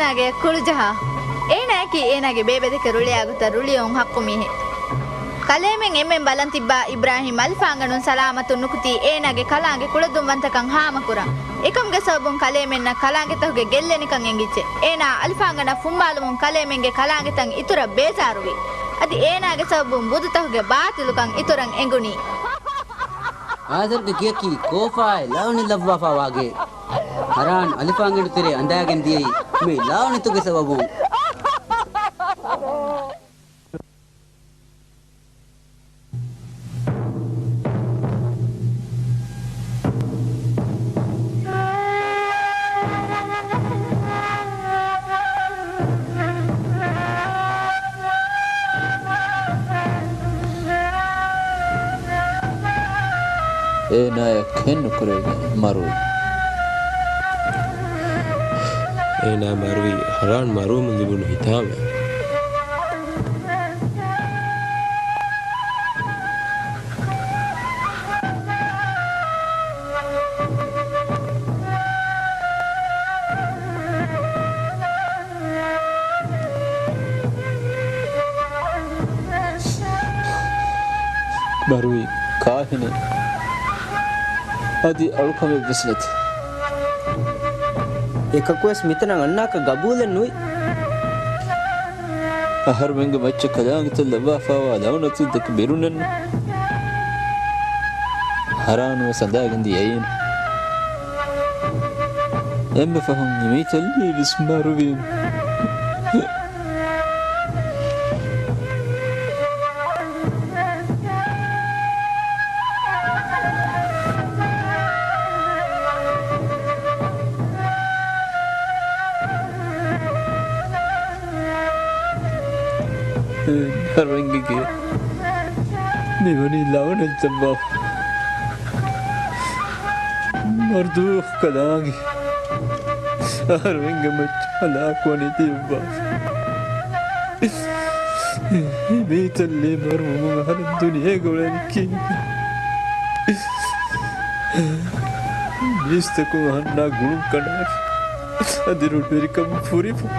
ඒනාගේ කුළුජහ ඒනාකි ඒනාගේ බේබෙ දෙක රුලිය ආගත රුලියොන් හක්කු මිහෙ කලෙමෙන් එමෙන් බලන් තිබ්බා ඉබ්‍රාහිම් අල්ෆාංගනුන් සලාමතුන් නුකුති ඒනාගේ කලාගේ කුළදුම් වන්තකම් හාමකුරා එකම්ගේ සබුන් කලෙමෙන්න කලාගේ තහුගේ ගෙල්ලෙනිකන් එංගිච්ච ඒනා අල්ෆාංගන ෆුම්බාලුමුන් කලෙමෙන්ගේ කලාගේ තන් ඉතුර බේසාරුවි අදි ඒනාගේ සබුන් බුදු තහුගේ බාතිලුකන් ඉතුරන් එංගුනි ආදර්ගේ කියකි කෝෆායි ලවනි ලබ්වාෆා වාගේ හරාන් අලිෆාංගෙට තිරේ අඳාගෙන දියයි මේ ලාවනිතුගේ සබබුන් ඒනාය කෙන්නු කරේග මරුයි ඒනා මරුයි හරාන් මරුවම තිබුණු හිතාම මරුයි කාහිනේ අදි අලුකමේ විශ්ලෙත් එකකුවස් මිතන අන්නාක ගබූලෙන් නුයි අහර්මංග මච්ච කදාගත ලබාෆාවා ලවනතු දෙක බෙරුණන් හරානුව සඳාගන්දි අයින් එම්බ ෆහම් නිමීතල්ලි විස්මාරුවීම Harangige Nivani lawan al-jabab Mardukh kalangi Harangige machalaakwani tibba Ibitalli marmumu haran duniya golaniki Mistaku hanna gulum kanar Adirul berikam furifu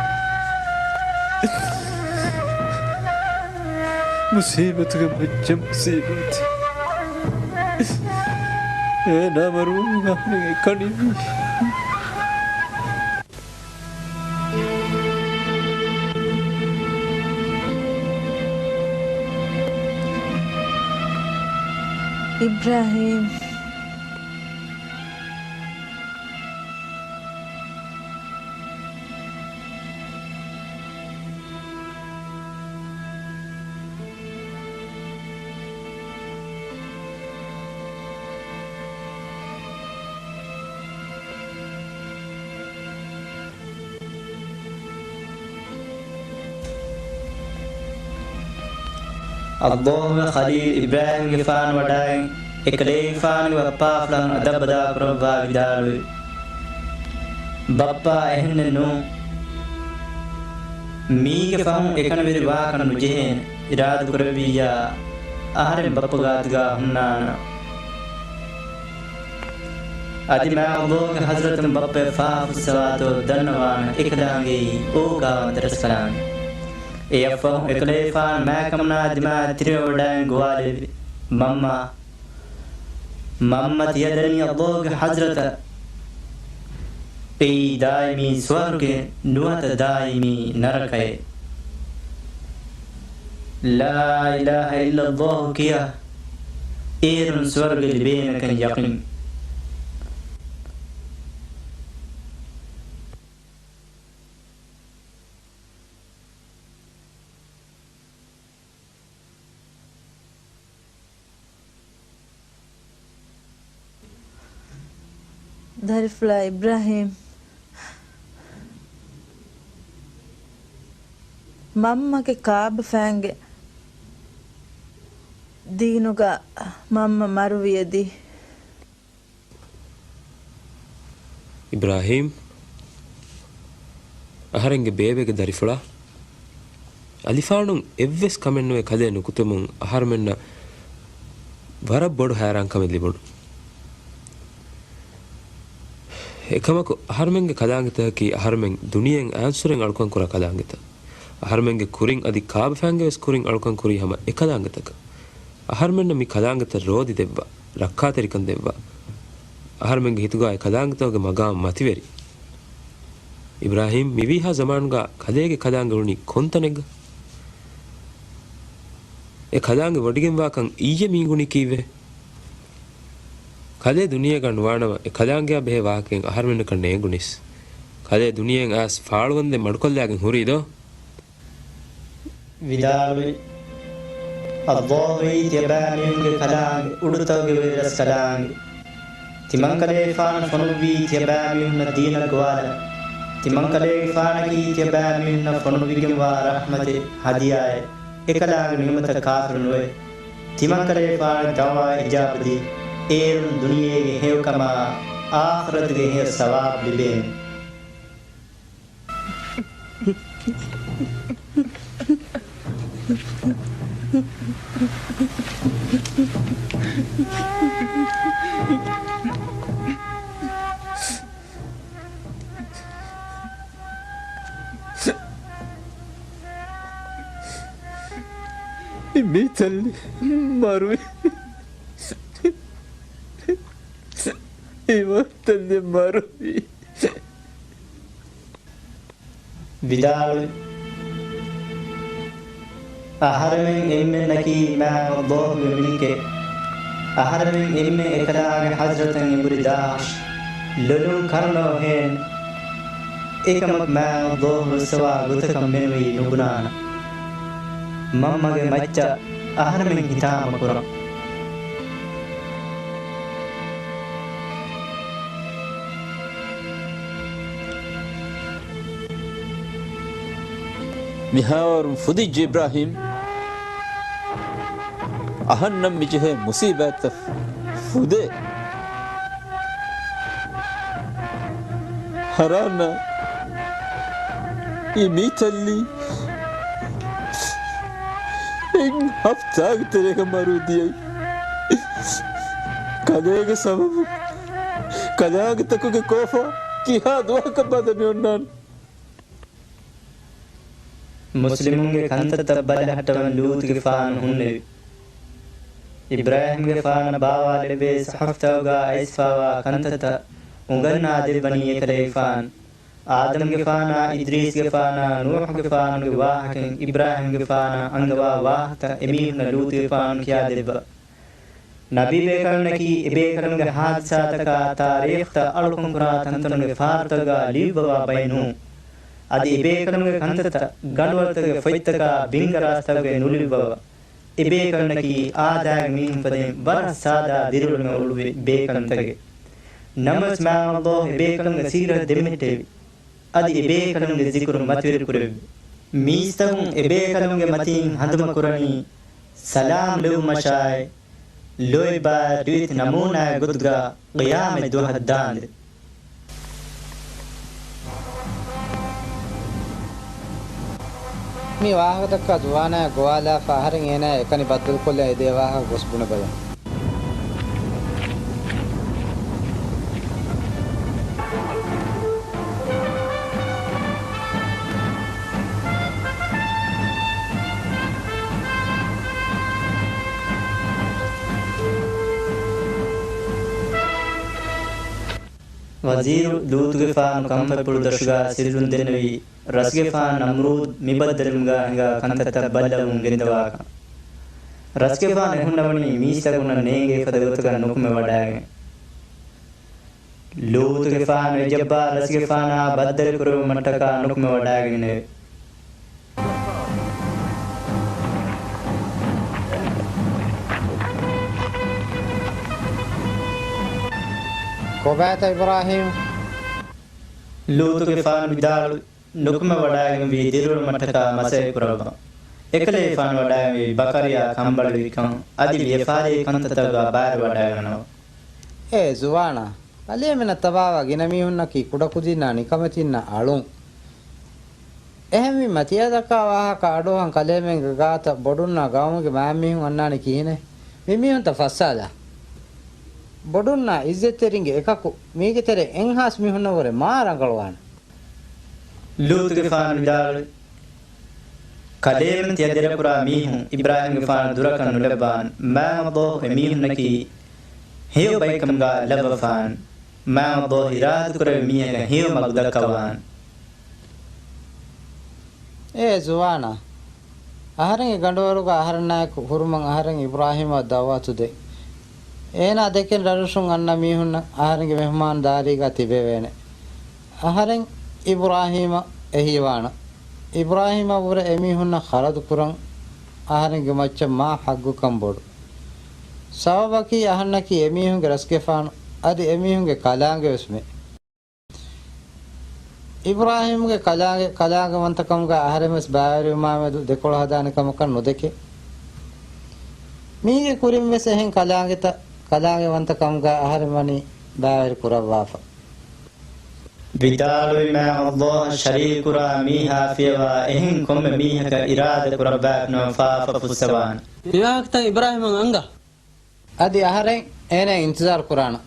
मुसीबत का बच्चा मुसीबत ये ना मरूंगा मैं कहीं भी Ibrahim اللهم خليل إبراهيم غفان وداين إكلي غفان وبافلان أدب دا قربا بدالوي بابا إهن نو مي غفان إكن بيروا كن نجهن إراد قربيا أهرم بابا غادغا هنانا أدي ما الله حضرت بابا فاف سواتو دنوان إكدانغي أوغا درسلان Eafo eklefan makamna dima triyodan gwale mamma tiyadani Allah hazrata ei daimi swarge nuata daimi narakaye la ilaha illa Allah kiya erun swarge libena kan yaqin Darifla Ibrahim Mamma ke kaab fange Deenuga mamma maruviyadi Ibrahim aharenge bebege darifla alifaanun evves kamennuwe kade nukutumun aharmenna warab bodu hayran kame libodu එකමක අහර්මෙන්ගේ කදාංගිතකි අහර්මෙන් දුනියෙන් ආන්සරෙන් අල්කන් කර කදාංගිත අහර්මෙන්ගේ කුරින් අදි කාබ ෆැංගේ වෙස් කුරින් අල්කන් කුරි හැම එකදාංගිතක අහර්මෙන්න මි කදාංගිත රෝදි දෙබ්බා රක්කාතරිකන් දෙබ්බා අහර්මෙන්ගේ හිතුගාය කදාංගිතවගේ මගා මතිවෙරි ඉබ්‍රාහිම් මිවිහා ජමාන්ගා කදේගේ කදාංගුණි කොන්තනෙග ඒ කදාංගේ වඩිගෙන් වාකන් ඊයේ මීගුණි කීවේ කදේ දුනිය ගන්නවානව ඒ කදාංගයා බෙහෙ වාකෙන් අහර්මෙන්න කන්නේ ගුනිස් කදේ දුනියෙන් ආස් ෆාළුවන්දේ මඩකොල්ලයාගෙන් හුරිදෝ විදාලුයි අල්ලාහ්වයි තියබාමින්ගේ කදාංගේ උඩුතවගේ වේරස් කදාංගේ තිමංකලේ ෆාන ෆනුවි තියබාමින්න දීන ගවාල තිමංකලේ ෆානකි තියබාමින්න ෆනුවිගෙන් වා රහමතේ හදියාය එකදාගේ නිමත කාෆරුනොය තිමංකලේ ෆාන දවා ඉජාබදී ඒරුන් දුනියේගේ හේවකම ආඛිරතේ හේ සවාබ් ලිබෙන් Imitali Marui Imitali Marui විදාලුයි අහරමෙන් එම්මෙ නකි මා අල්ලාහ්ගේ මිනිකේ අහරමෙන් එම්මෙ එකදාගේ හස්රතන් ඉබ්රිදාෂ් ලලුන් කරනෝ හේන් ඒකමක් මා අල්ලාහ් රසවා ගුතකම් මෙනවි නුබුනාන මම්මගේ මච්ච අහරමෙන් හිතාම කරා Mihawarum Fudij Ibrahim Ahannam Mijihe Musibat Fude Harana Imitali In Haftag Tereka Marudia Kadega Sababu Kadaga Takuka Kofa Kihad Wakabadamiunan මුස්ලිමුන්ගේ කන්තත බලහටවන් ලූතුගේ ෆාන හුන්නේ ඉබ්‍රාහිම්ගේ ෆාන Bawa ලැබේ සහෆ්තවගා අයිස්ෆාවා කන්තත උගන්නා දෙවණී එකලේ ෆාන ආදම්ගේ ෆාන ඉද්‍රීස්ගේ ෆාන නූහ්ගේ ෆානගේ වාහකෙන් ඉබ්‍රාහිම්ගේ ෆාන අංගවා වාහත එමීන ලූතුගේ ෆාන කියා දෙබ නබී බේකරණකි ඉබේකරණගේ හාත්සාතක තාරීඛත අලුකුම් කරා තන්තනගේ ෆාර්තගා ලීබවා බයිනු අදි ඉබේකරණගේ කන්තත ගණවර්තගේ ෆයිතක බින්ගරාස්තගේ නුලිබව ඉබේකරණකි ආදාය මීන් පදෙන් බර සාදා දිරුලම උළුවේ බේකරණතගේ නමස් මා අල්ලාහ් ඉබේකරණගේ සීර දෙමෙහෙටේ අදි ඉබේකරණගේ zikru මතවිර කුරෙ මීස්තම් ඉබේකරණගේ මතින් හඳම කුරණි සලාම් ලෙව් මෂායි ලොයිබා ද්විත නමූනා ගුද්ගා qiyaame දුහද්දාන්ද මේ වාහකතක දුවානා ගෝවාලා ෆහරෙන් එන එකනි බද්දල් කොල්ලා ඒ දේවාහ ගොස් බුණ බල वजीर लूतुगे फान कंफर पुरुदर्शगा सिरुन देनवी रसगे फान नमरूद मिबद्दलुंगा हंगा कंतत बल्लवुं ගෙන්දවාක රසගේ फान එහුන්නවනි මීසගුණ නේගේ පදවතක නුකුම වඩාගෙන ලූතුගේ फान වෙජබ්බා රසගේ फान බද්දල කරු මටක නුකුම වඩාගෙන කොබෑත ඉබ්‍රාහිම් ලූතුගේ ෆාන් විදාලු නුකුම වඩාගෙන වී දිරුල් මටක මසේ කරව එකලේ ෆාන් වඩාගෙන වී බකරියා කම්බල විකම් අදි විපාරේ කන්තතගා බාර වඩාගෙනව ඒ සුවානා අලිය මෙන තබාවා ගිනමිහුන්නකි කුඩ කුදිනා නිකමතින්න අලුන් එහෙමි මතිය දක්වා වාහක අඩෝහන් කලෙමෙන් ගාත බොඩුන්නා ගාමුගේ මෑමිහුන් අන්නානි කීනේ මිමිහුන් තෆස්සාලා බොඩුන්නා ඉස්සෙතරින්ගේ එකකු මේකතර එන්හාස් මිහුන්නවර මාරංගලවාන ලූතුගේ ෆාන විදාල කලේමන් තියදෙර පුරා මීහුන් ඉබ්‍රාහිම්ගේ ෆාන දුරකන් නුලබාන් මාදෝ එමීහුන්නකි හේව බයිකම්ගා ලබෆාන් මාදෝ ඉරාදු කර මීහක හේව මග්දකවාන් ඒ ජුවානා ආහාරගේ ගඬවරුග ආහාරනායක හුරුමන් ආහාරන් ඉබ්‍රාහිම දවතුදේ ඒනා දෙකෙන් රරුසුන් අන්න මීහුන්න ආහාරගේ මෙහමාන් දාරීගා තිබෙවේනේ ආහාරන් ඉබ්‍රාහිම එහිවාන ඉබ්‍රාහිම වර එමිහුන්න khරදු කුරන් ආහාරගේ මච්ච මා හග්ගු කම්බොඩු සවබකි අහන්නකි එමිහුන්ගේ රස්කෙෆාන අද එමිහුන්ගේ කලාංගේ වෙස්මේ ඉබ්‍රාහිම්ගේ කලාගවන්තකම්ගේ ආහාරමස් බාරිමාමෙදු දෙකොළ හදානකම කන් නොදෙකේ මීගේ කුරින් වෙස එහෙන් කලාගවන්තකම්ගේ ආහාරමනි බාරි කුරවාෆා විදාලුයි මා අල්ලාහ් ශරීකුරා මීහා ෆියවා එහෙන් කොම්ම මීහක ඉරාද කුරබාක් නෆාෆ පුසවාන විවාහත ඉබ්‍රාහිම අංග අදි ආහාරෙන් එනේ ඉන්තිසාර කුරාන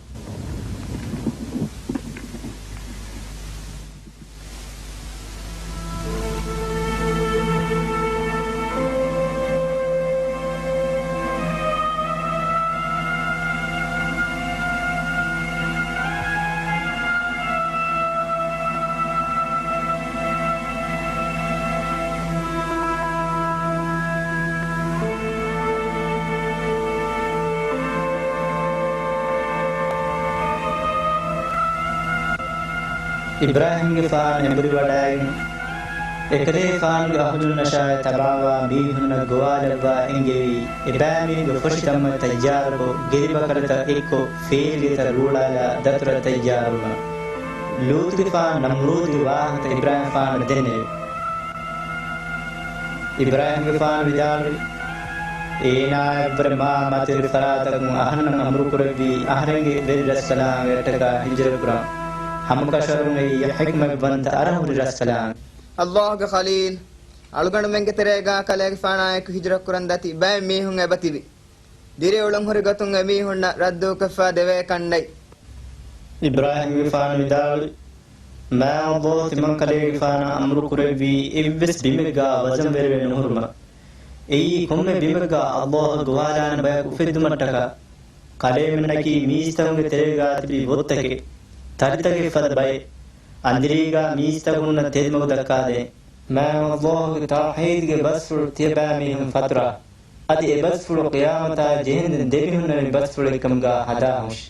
ඉබ්‍රාහිම්ගේ ෆාන එඹරි වඩාගෙන එකදේ ෆාන්ගේ අහුදුන් නෂාය තබාවා මීහුන ගෝවාලවා එංගෙවි එබෑමීගේ ෆොෂිතම තජාරකෝ ගෙරිබකරත එක්කෝ ෆේලිත රූලාලා දතුර තජාරුම ලූත්ගේ ෆාන නම්රූද්ගේ වාහත ඉබ්‍රාහිම් ෆාන දෙන්නේ ඉබ්‍රාහිම්ගේ ෆාන විදාලි ඒනා ඉබ්‍රමා මතිර ෆරාතකු අහන්න අමරු කුරවි අහරංගේ වෙරිස්සලාම් යටක හිජරපුරා हमकशरुंगे यहकम बंद अरहुर रसलाम अल्लाह के खलील अलगण मेंगे तेरेगा कलेग फानायक हिजरत कुरंदति बय मीहुं एबतिवि दिरे उलंग हरि गतुंग मीहुन्न रद्दु कफा देवे कंडै इब्राहिम के फान विदाल मा अल्लाह तिमन कलेग फाना अमरु कुरवी इब्बिस बिमगा वजन वेरे नहुरमा एई कोम्मे बिमगा अल्लाह गवालान बय कुफिदुमटका कलेमनकी मीस्तंगे तेरेगा तिबि बोत्तके तरितगे फद बय अंदरीगा मीस्तगुन तेदमग दक्कादे मैं अल्लाह के तौहीद के बसफुल तिबामी हम फतरा अदि बसफुल क़यामत जेहन देबिहुन बसफुल कमगा हदाहुश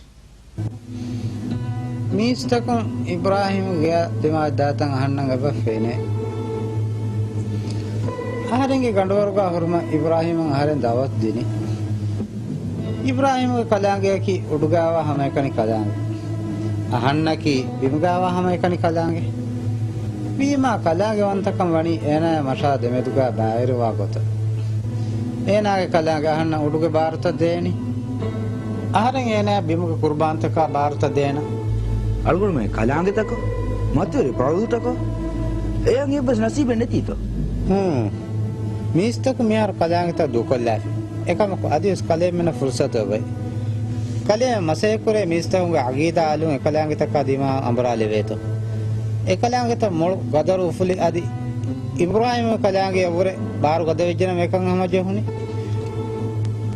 मीस्तकुन इब्राहिम गया दिमा दातंग हन्नंग बफेने आहरेंगे गंडवरगा हुरमा इब्राहिम आहरें दावत दिनी इब्राहिम के कलांगे की उडगावा हमें कनी कलांगे අහන්නකි බිමගාවා හැම එකනි කලාගේ බීමා කලාගේ වන්තකම් වණි එනා මෂා දෙමෙදුගා බාහිරවා ගොත එනාගේ කලාගේ අහන්න උඩුගේ ಭಾರತ දේනි අහරෙන් එනා බිමක කුර්බාන්තක ಭಾರತ දේන අල්ගොල් මේ කලාගේ තක මතේ ප්‍රවුතක එයන් ඉබ්බස් නසීබෙ නැතිතෝ මිස්තක මියාර කලාගේ ත දුකල්ලා එකම අදිස් කලේ මෙන ෆුර්සත වෙයි कले मसे कुरे मिस्ताऊंगे अगीदा आलू एकलांगे तक दिमा अंबरा लेवेतो एकलांगे त मोळ गदर उफुली आदि इब्राहिम कलांगे अवरे बार गदवेजन मेकंग हम जेहुनी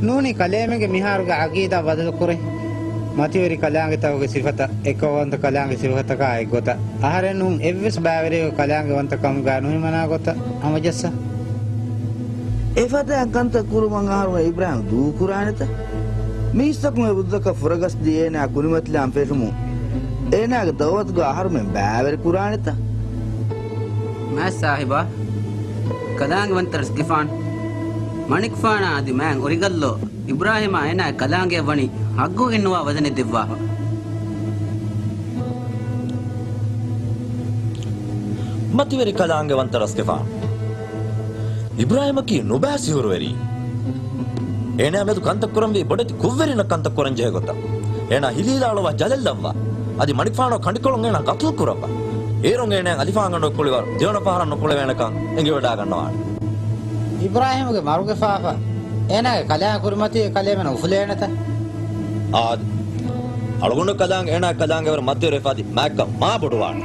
नूनी कलेमेगे मिहारुगे अगीदा बदल कुरे मतिवरी कलांगे तवगे सिफत एकवंत कलांगे सिफत का गोता आहारे नु एव्विस बावरे कलांगे वंत कम गा नुई मना गोता हम जस्सा एफत अंकंत कुरु मंगारो इब्राहिम दू कुरानत मीस्तक में बुद्धक फुरगस दिए ना कुनिमतले अंपेशमु एना दवत गो आहार में बावर कुरानता मैं साहिबा कलांग वंतरस गिफान मणिक फाना आदि मैंग ओरिगल्लो इब्राहिम एना कलांगे वणि हग्गु इन्नुवा वदने दिव्वा मतिवेरी कलांगे वंतरस गिफान इब्राहिम की नुबासी हुरवेरी एना मेदु कंतकुरंबी बडति कुव्वेरिन कंतकुरं जेगोता एना हिलीलाळवा जलल्लव्वा अदि मणिफाणो खंडिकोळं एना कत्ल कुरप्पा ඒරොන් එනේ අලිෆාංගනෝ කුලිවර දෙවන පහරන්න කුල වෙනකන් එංගි වඩා ගන්නවා ඉබ්‍රාහීම්ගේ මරුගේ ෆාෆා එනේ කලයා කුරුමති කලේ මන උෆලේනත ආද algonda kadang ena kadang ever madhya refadi makka ma boduwan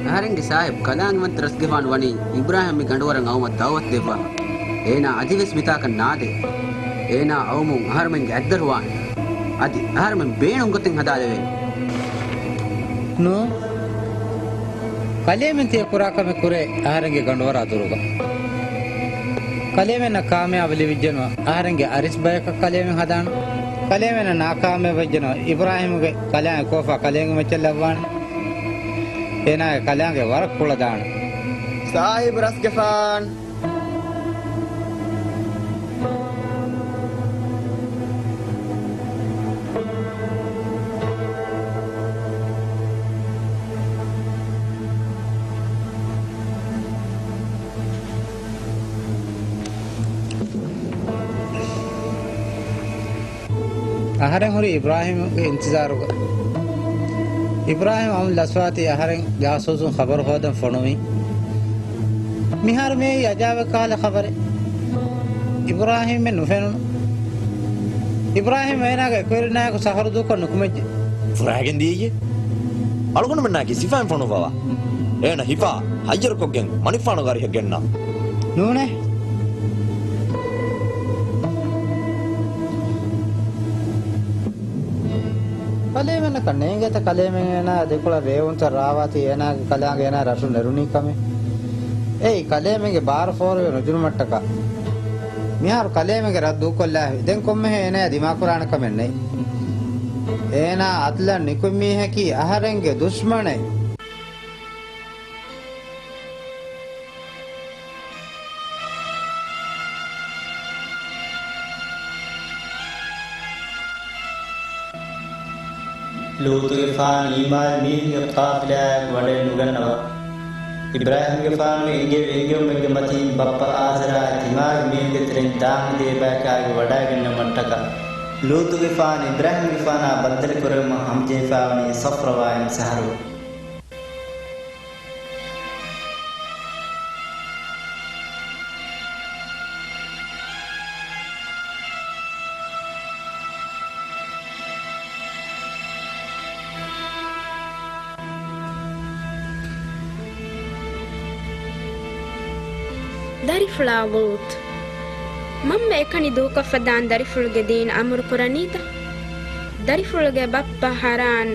aharenge sahib kalang mantaras gefan wani Ibrahim mi ganduwaran awma dawat defa ena adives mitaka nade ena awmun aharmen gaddarwan adi aharmen beenun goten hadalewe no kalemen te kurakame kure aharenge ganduwara aduruga kalemen na kaamyab livijjenwa aharenge aris bayaka kalemen hadan kalemen na kaame vajjenwa Ibrahim ge kalang kofa kalang mechelawan ena kalang ge warak kula dan sahib rasgefan aharen hori Ibrahim ge intizaruga Ibrahim am laswati aharen jasusun khabar hodan fonumi mihar me ajabe kala khabare Ibrahim men nufenu Ibrahim ena ge korina ko sahar du ko nukumeje furagen diye algonda menna ki sifan fonu bawa ena hifa hajar ko gen manifano gari genna nune kalemen kannenge ta kalemen ena dekula revunta rawati ena kalange ena rasu neruni kame ei kalemen ge bar for no junumattaka mihar kalemen ge raddu kolla den komme ena dima qur'an kamen nei ena atla nikumi haki aharenge dushmane لوط gefan iman mihge qafila wade nugannawa Ibrahim gefan ege mege mati bappa azra timag mihge tren dam de baka wada genna mantaka Loot gefan Ibrahim gefana bandal kurma hamje faani safrawa in saharu darifula Lut mamme ekani duka fadan darifulge din amur kuranita darifulge bappa haran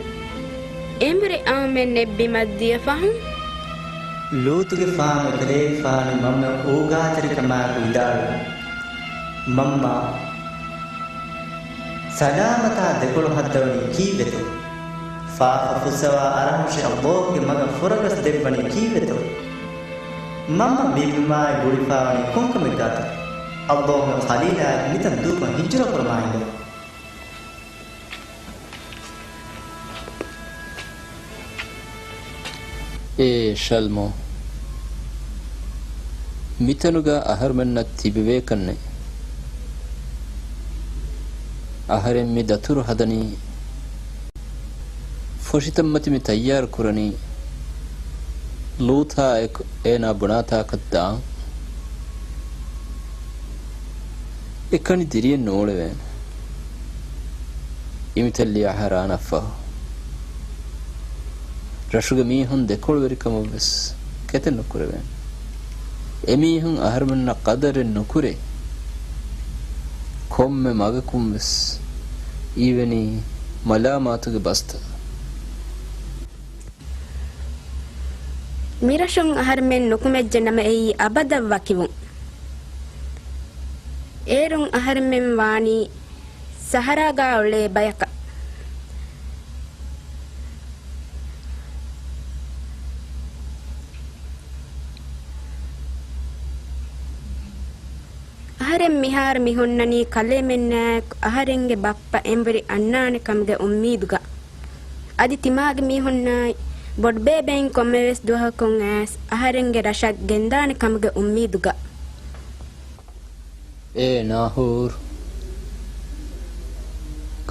emre amen nebbi maddiya fahum Loot gefan kale fan mamme oga tarikama idal mamma salamata dekulu haddawni kibetu fa fusawa aramshi Allah ge maga furagas debbani kibetu mamma bibima gurifawani konkamigata Allah khalila mitan dupa hijra farmainde e shalmo mitanuga aharmanna tibive kanne aharen mi daturu hadani foshitamati mi tayyar kurani Lutha ena bunata kadda ekani diriye noleven imitalli aharana fa rashuga mi hun dekol verikam bes keten nukureven emi hun aharmanna qadar nukure komme magakum bes eveni malamatuge basta mirashon aharmen nukumejje nama ei abada wakivun erun aharmen wani saharaga ole bayaka aharen mihar mihonnani kalemenna aharenge bappa embri annane kamge ummiduga adi timage mihonna bodbe ben komeres doha kon as aharenge rashak gendane kamge ummiduga e nahur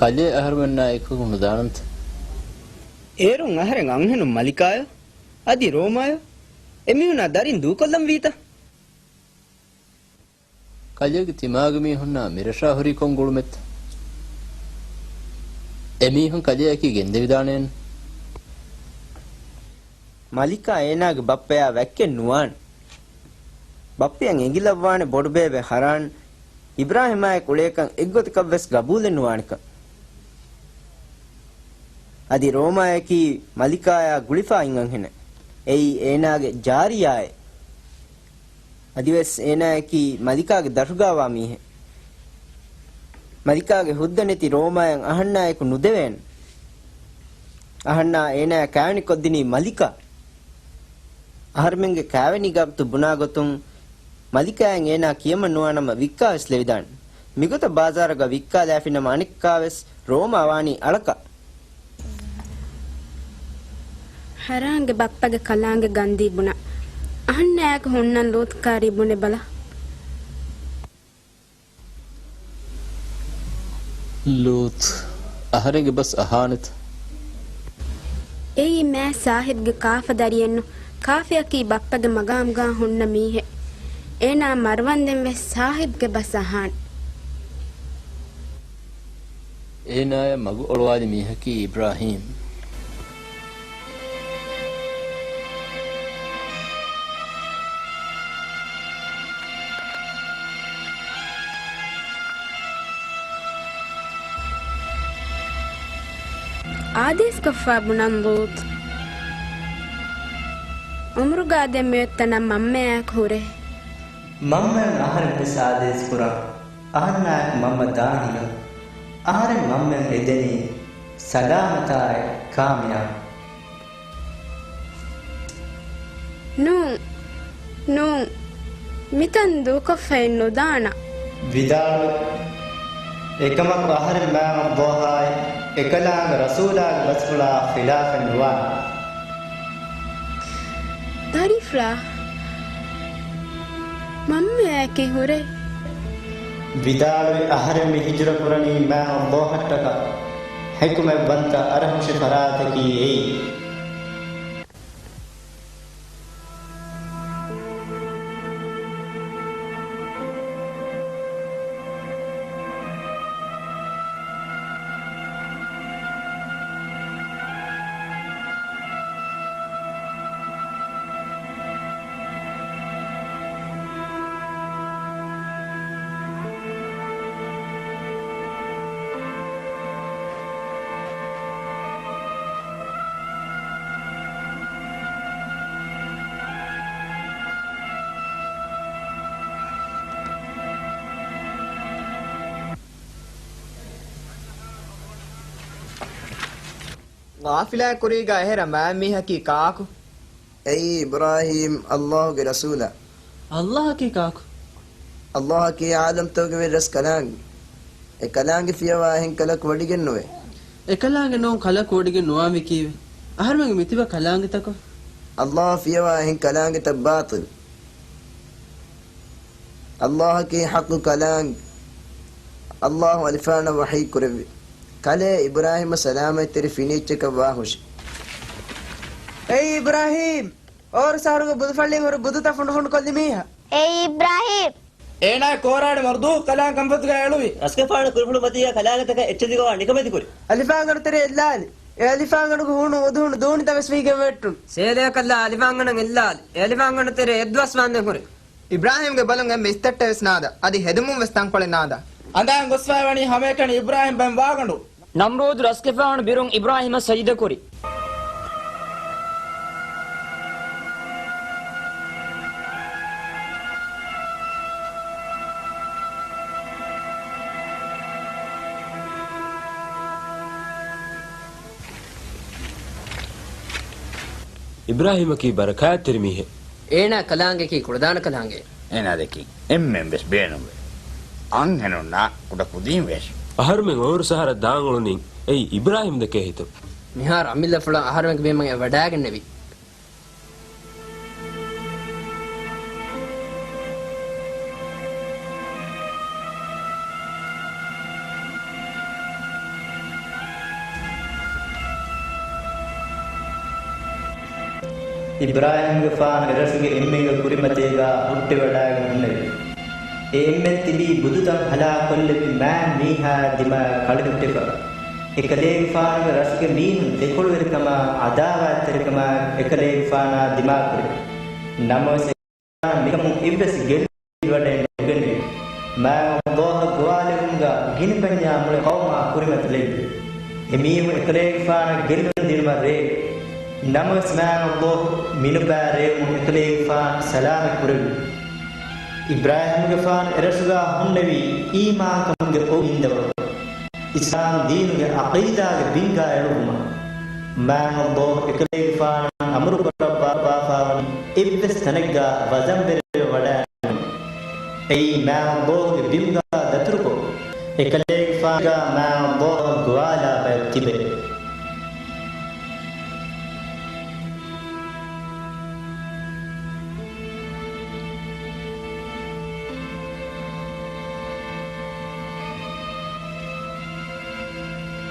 kale aharmenna ekku mudanant ඒරුන් අහරෙන් අංහෙනු මලිකාය අදි රෝමාය එමිහුනා දරින් දූකොල්ලම් වීතා කල්යගේ තිමාගමී හොන්නා මිරෂා හොරි කොංගුළු මෙත් එමිහුන් කල්යකී ගෙන්ද විදානයෙන් මලිකා ඒනාගේ බප්පයා වැක්කෙන් නුවාන් බප්පියන් එගිලව්වානේ බොඩු බේබේ හරාන් ඉබ්‍රාහිමාය කුලේකන් එක්ගොතිකක් වෙස් ගබූලෙන් නුවානික අදි රෝමායකී මලිකායා ගුලිෆා ඉංගන් හෙන එයි ඒනාගේ ජාරියාය අදිවස් ඒනායකී මලිකාගේ දරුගාවා මීහෙ මලිකාගේ හුද්ද නැති රෝමායන් අහන්නායකු නුදෙවෙන් අහන්නා ඒනා කෑවනි කොද්දිනී මලිකා අහර්මෙන්ගේ කෑවනි ගබ්තු බුනා ගොතුන් මලිකායන් ඒනා කියම නුවනම වික්කාවෙස් ලෙවිදාන් මිගොත බාසාරග වික්කා ලෑෆිනම අනික්කාවෙස් රෝමාවානී අලක හරාංගේ බප්පගේ කලාංගේ ගන්දී බුණ අහන්නෑක හොන්නන් ලෝත්කාරී බුනේ බල ලෝත් අහරෙන්ගේ bus අහානත එයි මෑ සාහිබ්ගේ කාෆ දරියෙන්නු කාෆියකී බප්පගේ මගාම්ගා හොන්න මීහෙ ඒනා මරවන්දෙන් වෙස් සාහිබ්ගේ බස් අහාන් ඒනාය මගු ඔළවාදි මීහකී ඉබ්‍රාහීම් ආදේස් කෆා බුණන් ලෝත් උමරුගාදෙ මෙත්තන මම්මෑක් හුරේ මම්මෙන් අහරෙන් වෙස් ආදේස් පුරා අහන්නායක මම්ම දාහින අහරෙන් මම්මෙන් එදෙනී සලාමතාය කාමියා නූ මිතන් දූකෆෙන් නොදාන විදාල එකමක් අහරෙන් බෑම බෝහාය එකලාංග රසූලාග බස්ෆුලා ඛිලාෆන් නුවා දරිෆ්ලා මම්මෑකි හුරේ විදාලුයි අහරෙන් හිජර පුරණී මෑම බෝහට්ටක හැකුම බන්ත අරහුෂ ෆරාතකි එයි غافلا كوريغا هيرا مامي حكي كاكو اي ابراهيم الله کے رسول الله كي كاكو الله کے عالم تو کے رس کلان اے کلان کے فيوا هن کلک وڈیگن نوے اے کلان نو کلک وڈیگن نوامي کیوے اهرمن متيبا کلان تکو الله فيوا هن کلان کے باطل الله کے حق کلان الله الفانا وحي کرے کله ابراهيم سلام تیری فینیچ کا واہش اے ابراهيم اور سارو بدو فلیں اور بدو تا فنڈ فنڈ کلی میہ اے ابراهيم ඒනා කෝරාඩ මර්දු කලාන් කම්පතුග එළුවි අස්කපාණ කුරුපුළු මතිය කලාගතක එච්චදිගව නිකමෙති කුරි අලිෆාංගන තරේ එල්ලාලි ඒ අලිෆාංගන හුණු උදුණු දෝනි තවස් වීගෙ වෙට්ටු සේලය කල්ලා අලිෆාංගන එල්ලාලි ඒ අලිෆාංගන තරේ එද්වස් වන්දෙ කුරි ඉබ්‍රාහීම්ගේ බලන් එම්මෙ ඉස්තට්ට වෙස් නාද අදි හෙදුමුම් වෙස් තංකොලේ නාද අඳාන් ගොස්වාවණි හැමේකණ ඉබ්‍රාහීම් බම් වාගඬු නම්රූද් රස්කෙෆාණ බිරුන් ඉබ්‍රාහීම සජිද කුරි ඉබ්‍රාහීම කී බරකාත් තිරමිහෙ ඒනා කලාංගේ කී කුඩදාන කලාංගේ ඒනා දෙකි එම්මෙන් වෙස් බේනුවේ අංහෙනුනා කුඩ කුදීන් වෙස් අහර්මෙන් ඕර සහර දාංගලුනින් එයි ඉබ්‍රාහීම් දෙකේ හිතු මිහාර අමිල්ල ෆුලා අහර්මෙන් බේමගේ වඩාගෙන නෙවි ඉබ්‍රාහීම්ගේ ෆාන රසුගේ එම්මෙගේ කුරිමතේගා හුට්ටි වඩාගෙන උන්නේ එම්මෙන් තිබි බුදුතම් හලා කොල්ලෙපි මෑ මීහා දිම කලුට්ටෙප එකලේ ෆානගේ රසුගේ මීන් දෙකොළු වෙරකම අදාවතරකම එකලේ ෆානා දිමා කුරි නමස නිකම් ඉබ්බස් ගෙල් වඩේ ගෙන්නේ මෑ අල්ලාහ් ගවාලෙම්ගා ගිනපඤ්ඤා මුල කවමා කුරිමත ලෙබ්බි එමීම එකලේ ෆාන ගෙල් දිනම රේ නමස් මෑ අල්ලාහ් මිනුබාරේ මු එකලේ ෆාන සලාම කුරි ඉබ්‍රාහීම්ගේ ෆාන එරසුගා හොන්නවි ඊමාන් කම්ගේ ඕ ඉන්දව ඉස්ලාම් දීනුගේ අකීදාගේ බින්ගා එළුම මෑ අල්ලාහ් එකලේ ෆාන අමරු කරබ්බා ෆාවනි ඉබ්බස් තනගා වසම්බෙර වඩා ei mෑ අල්ලාහ්ගේ බින්ගා දතුරුකෝ එකලේ ෆාගා මෑ අල්ලාහ් ගවාලා බැතිබේ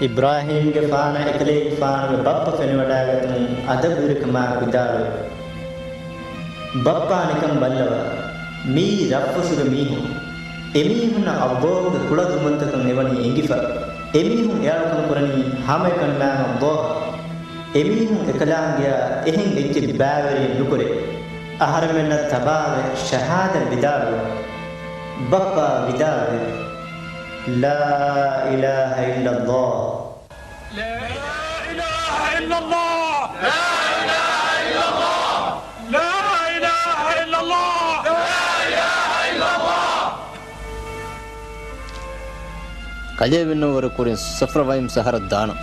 ඉබ්‍රාහීම්ගේ ෆාන එකලේ ෆානගේ බප්ප ෆෙන වඩාගතන අද බුරකමා විදාලෝ බප්පා නිකම් බල්ලව මී රප්පසුර මීහු එමීහුන අල්ලාහ්ගේ කුල දුමන්තකම් එවනි එංගිෆ එමීහුන් යාලකම් කරණි හැමකන් මෑන අල්ලාහ් එමීහුන් එකලාංගිය එහෙන් එච්චි බෑවරි නුකරේ අහර මෙන්න තබාවේ ෂහාද විදාලෝ බප්පා විදාලේ لا إله إلا الله لا إله إلا الله لا إله إلا الله لا إله إلا الله لا إله إلا الله කජේ වෙනවර කුරින් සෆරවයිම් සහර දාන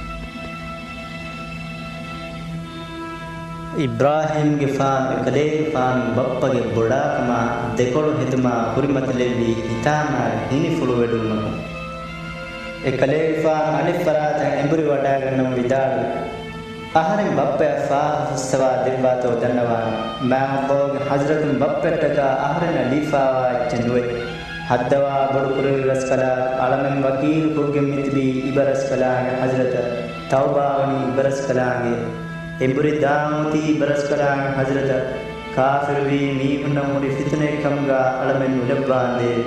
ඉබ්‍රාහීම්ගේ ෆාන් එකලේ ෆාන් බප්පගේ බොඩාකම දෙකොළු හිතමා කුරිමතලෙවි හිතානා හිනි ෆුළු වෙඩුන්නු එකලේ ෆාන් අනිත් පරාත එඹුරි වඩා ගන්නම විදාලු අහරින් බප්පය ෆා හස්සවා දෙවතෝ දන්නවා මෑම බෝගේ හස්රතුන් බප්පටක අහරන ලීෆාවා චන්දුවේ හද්දවා බඩු කුරේ රස් කලා අලමෙන් වකීල් කුගේ මිත්‍රි ඉබරස් කලාගේ හස්රත තෞබාවනි ඉබරස් කලාගේ එඹුරි දාමති ඉබරස් කලාගේ හස්රත කාෆිර වී මීහුන මුරි ෆිතනේ කම්ගා අලමෙන් උලබ්බාන්දේ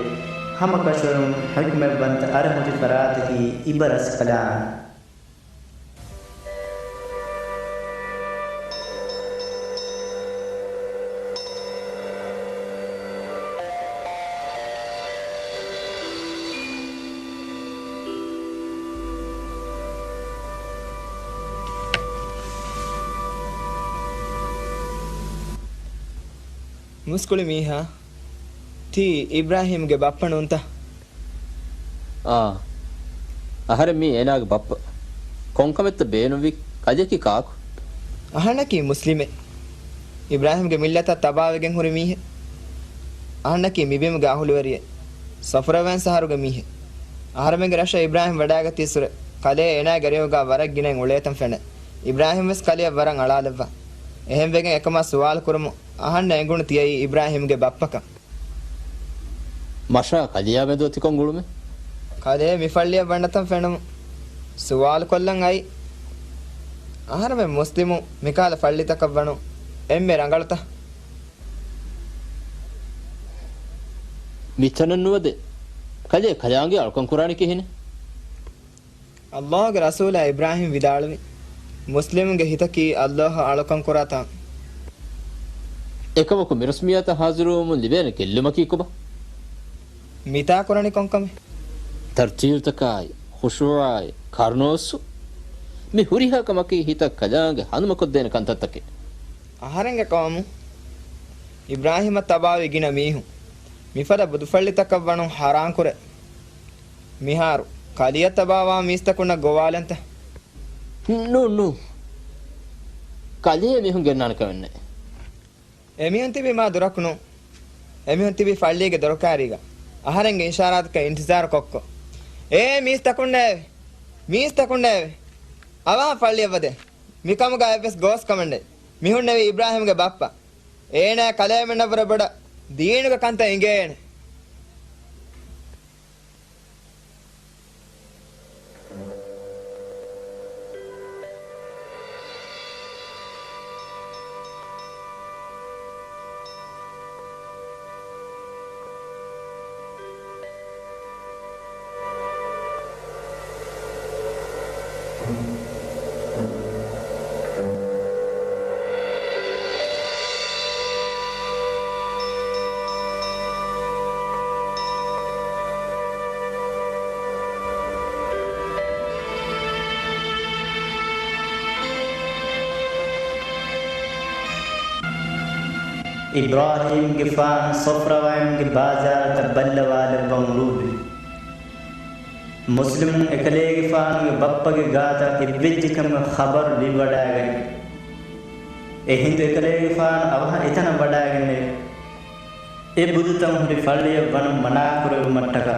हम कशरुम हकम बंत अरहमति फरात की इबरस कलाम मुस्कुल मीहा ती इब्राहिम गे बप्पन उंत अहर मी एनाग बप्प कोंकमेत्त बेनुवि कजकी काकु अहनकी मुस्लिमे इब्राहिम गे मिल्लत तबावेගෙන් හුරි මීහ අහන්නකි මිබෙම ගාහුලවරිය සෆරවන් සහරුග මීහ ආහරමෙන් රෂ ඉබ්‍රාහිම් වඩාගති සුර කලේ එනා ගරියෝගා වරක් ගිනෙන් උලේතම් ෆෙන ඉබ්‍රාහිම් වෙස් කලිය වරන් අලාලවා එහෙම් වෙගෙන් එකම සුවාල් කරමු අහන්න එඟුණ තියයි ඉබ්‍රාහිම් ගේ බප්පක මෂා කලියා බෙදෝ තිකොන් ගුළුමේ කලේ මිෆල්ලිය වන්නතම් ෆෙනමු සුවාල් කොල්ලන් අයි ආහරමෙ මුස්ලිමු මිකාල ෆල්ලිතක වණු එම්මෙ රංගලත මිතන නුවද කලේ කලාංගේ අල්කම් කුරානි කිහිනේ අල්ලාහ්ගේ රසූලා ඉබ්‍රාහිම් විදාළුනි මුස්ලිමුගේ හිතකි අල්ලාහ් අල්කම් කුරාතා එකමක මිරස්මියත හාසිරුවමු ලිබෙන කෙල්ලමකී කොබ මිතා කුරානි කොන්කමේ තර්චීල්තකයි ಖುಷೂಆಯ್ ಕಾರ್ನೋಸು ಮಿ ಹುರಿಹಕಮಕಿ ಹಿತ ಕಜಾಂಗೆ ಹನುಮಕೊದ್ದೇನೆ ಕಂತತ್ತಕ್ಕೆ ಆಹಾರಂಗೆ ಕಾಮು ಇಬ್ರಾಹಿಮ ತಬಾವಿ ಗಿನ ಮೀಹು ಮಿಫದ ಬದುಫಳ್ಳಿ ತಕವ್ವಣು ಹಾರಾಂಕುರೆ ಮಿಹಾರು ಕಲಿಯ ತಬಾವಾ ಮೀಸ್ತಕುಣ ಗೋವಾಲಂತ ನು ಕಲಿಯ ಮಿಹುಂಗೆ ನಾನಕವೆನ್ನೆ ಎಮಿಹಂತಿಬಿ ಮಾ ದುರಕುನು ಎಮಿಹಂತಿಬಿ ಫಳ್ಳಿಗೆ ದೊರಕಾರಿಗ ಆಹಾರಂಗೆ ಇಶಾರಾತ್ಕ ಇಂತಿಜಾರ ಕೊಕ್ಕೊ ಏ ಮೀಸ್ ತಕೊಂಡೇವೆ ಅವ ಫಳ್ಳಿಯವದೆ ಮಿಕಮಗ ಎಫೆಸ್ ಗೋಸ್ ಕಮಂಡೆ ಮಿಹುಣ್ಣೆವಿ ಇಬ್ರಾಹಿಮ್ಗೆ ಬಾಪ್ಪ ಏನೇ ಕಲೆ ಮೆಣ್ಣಬರ ಬಡ ದೀನುಗ ಕಂತ ಹಿಂಗೇನೆ إبراهيم جفان صفرة وين جبازة تبلى والبمروب مسلم إكلي جفان بابا جاتا إبلج كم خبر لبداعي إهند إكلي جفان أبها إتنا بداعي إبدو تمهري فلي بن منا كرب متكا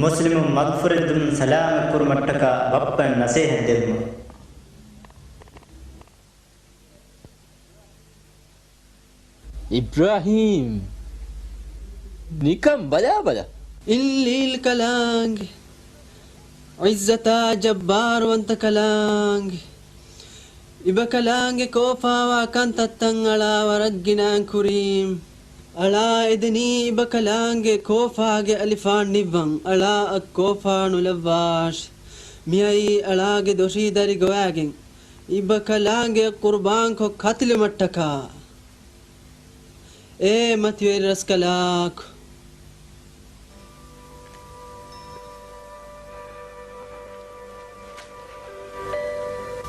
مسلم مغفرة سلام كرب متكا بابا نسيه دم إبراهيم نكم بلا إلي الكلانج عزتا جبار وانت كلانج إبا كلانج كوفا وكان تتنغلا ورقنا كريم ألا إذني إبا كلانج كوفا ألفان نبان ألا أكوفا نلواش ميأي ألا دوشي داري قواغين إبا كلانج قربان كو قتل متكا إيه متوير رسكلاك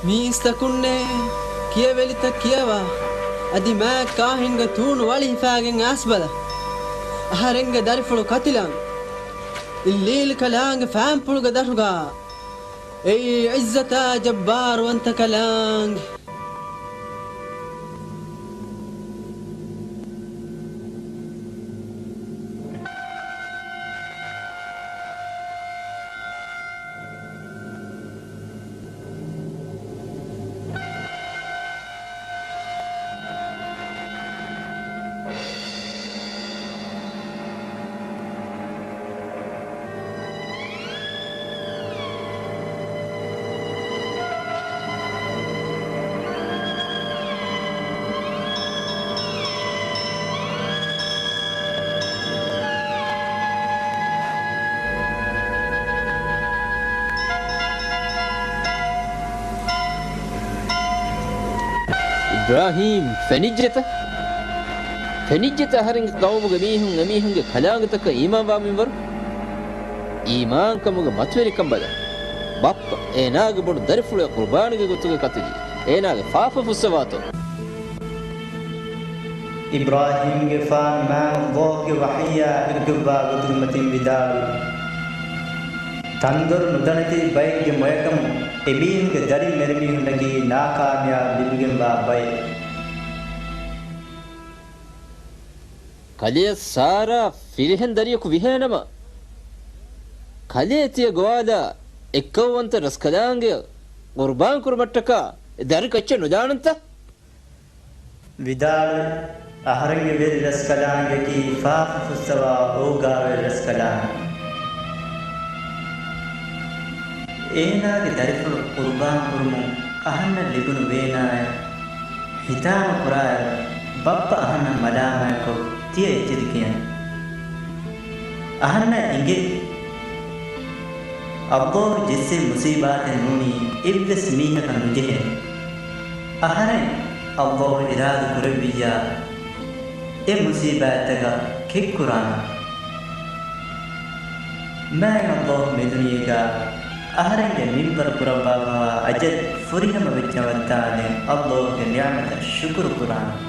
ميستكونه كيه وليتا كيوا أدي ما كاهنغ تون والي فاغن أسبلا أهرنغ دارفلو قتلان الليل كلانغ فامبلغ دارغا أي عزتا جبار وانت كلانغ إبراهيم فنجته هرنگ قومك ميهن خلاغتك إيمان وامنور إيمان كمك متوري كمبدا بابا إناغ بون درفل قربانك قطك كتجي إناغ فافا فسواتو إبراهيم جفان ما الله وحيا إرقبا قدمتين بدال تندر ندنتي بيك ميكم إبين كدري مرميهم لكي ناكاميا بلغن باباي කලිය සාරා ෆිරිහෙන් දරියකු විහේනම කලිය තිය ගවාදා එක්කවන්ත රස්කදාංගය කුර්බාන් කුර්මට්ටක දරි කච්ච නොදානන්ත විදාල අහරංගෙ වෙරි රස්කදාංගකි ෆාෆ ෆුස්සවා ඕගාවෙ රස්කදාංග ඒනාගේ දරිෆුළු කුර්බාන් කුරුමු අහන්න ලිබුණු වේනාය හිතාම කුරාය බප්ප අහන්න මඩාමයකෝ තිය එච්චද කියන අහන්න ඉගේ අබ්බෝ ජෙස්සේ මුසීබාතෙන් නූනි ඉබ්ලස් මීහක නුජෙහෙ අහරෙන් අබ්බෝ ඉරාද කුරබියා ඒ මුසීබාතක කික් කුරාන මෑ අබ්බෝ මෙදුනියක أهرنج منبر قربا أجد فريهم بجوانتان الله نعمة الشكر قرآن